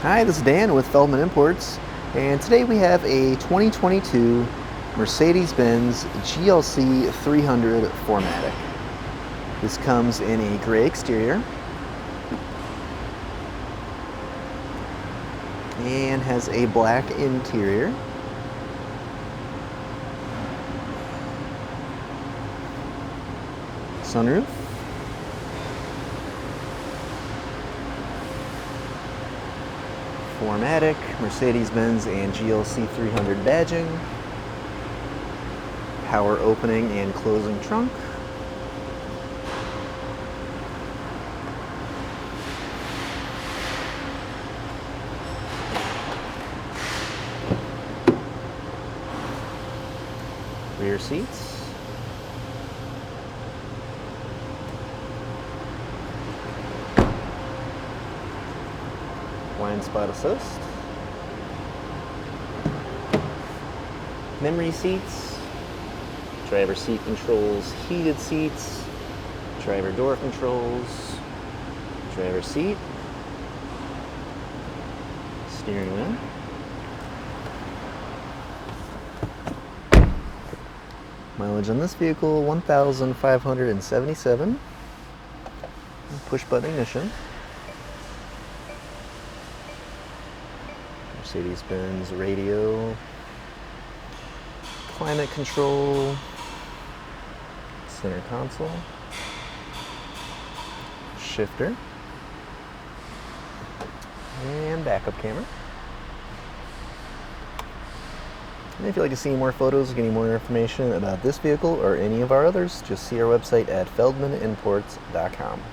Hi, this is Dan with Feldmann Imports, and today we have a 2022 Mercedes-Benz GLC 300 4MATIC. This comes in a gray exterior and has a black interior. Sunroof. Formatic, Mercedes-Benz and GLC 300 badging, power opening and closing trunk, rear seats, blind spot assist, memory seats, driver seat controls, heated seats, driver door controls, driver seat, steering wheel, mileage on this vehicle 1,577, push button ignition. Mercedes-Benz radio, climate control, center console, shifter, and backup camera. And if you'd like to see more photos or get any more information about this vehicle or any of our others, just see our website at feldmannimports.com.